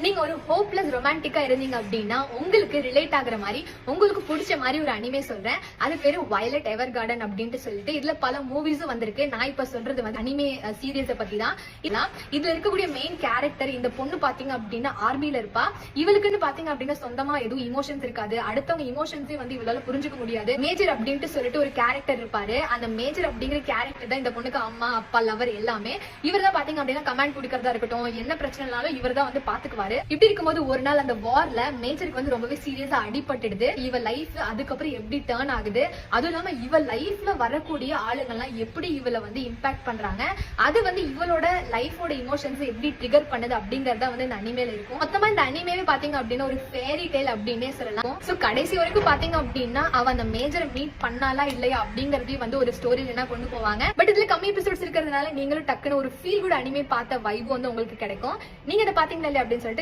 நீங்க ஒரு ஹோப்லெஸ் ரொமான்டிக்கா இருந்தீங்க அப்படின்னா உங்களுக்கு ரிலேட் ஆகுற மாதிரி உங்களுக்கு பிடிச்ச மாதிரி ஒரு அனிமே சொல்றேன். அது பேரு வயலட் எவர் கார்டன் அப்படின்ட்டு சொல்லிட்டு இதுல பல மூவிஸும் வந்திருக்கு. நான் இப்ப சொல்றது வந்து அனிமே சீரியஸை பத்தி தான். இதுல இருக்கக்கூடிய மெயின் கேரக்டர் இந்த பொண்ணு பாத்தீங்க அப்படின்னா ஆர்மில இருப்பா. இவளுக்குன்னு பாத்தீங்க அப்படின்னா சொந்தமா எதுவும் இமோஷன்ஸ் இருக்காது. அடுத்தவங்க இமோஷன்ஸையும் வந்து இவளால புரிஞ்சுக்க முடியாது. மேஜர் அப்படின்ட்டு சொல்லிட்டு ஒரு கேரக்டர் இருப்பாரு. அந்த மேஜர் அப்படிங்கிற கேரக்டர் தான் இந்த பொண்ணுக்கு அம்மா அப்பா லவர் எல்லாமே. இவர் தான் பாத்தீங்க அப்படின்னா கமாண்ட் குடிக்கிறதா இருக்கட்டும், என்ன பிரச்சனைனாலும் இவர் தான் வந்து பாத்துக்குவாரு. இப்படி இருக்கும்போது ஒரு நாள் அந்த வார்ல மேஜருக்கு வந்து ரொம்பவே சீரியஸா அடிபட்டுடுது. இவ லைஃப் அதுக்கப்புறம் எப்படி டர்ன் ஆகுது, அதுவும் இல்லாம இவ லைஃப்ல வரக்கூடிய ஆளுங்கள்லாம் எப்படி இவளை வந்து இம்பாக்ட் பண்றாங்க, அது வந்து இவளோட லைஃபோட இமோஷன்ஸ் எப்படி ட்ரிகர் பண்ணுது அப்படிங்கறத வந்து இந்த அனிமேல இருக்கும். மொத்தமா இந்த அனிமேவே பாத்தீங்க அப்படின்னா ஒரு ஃபேரி டேல் அப்படின்னே சொல்லலாம். சோ கடைசி வரைக்கும் பாத்தீங்க அப்படின்னா அவ அந்த மேஜரை மீட் பண்ணாலா இல்லையா அப்படிங்கறதையும் வந்து ஒரு ஸ்டோரி என்ன கொண்டு போவாங்க. பட் இதுல கம்மி எபிசோட்ஸ் இருக்கிறதுனால நீங்களும் டக்குன்னு ஒரு ஃபீல் குட் அனிமே பார்த்த வைப் வந்து உங்களுக்கு கிடைக்கும். நீங்க இதை பாத்தீங்களா இல்லையா அப்படின்னு சொல்லிட்டு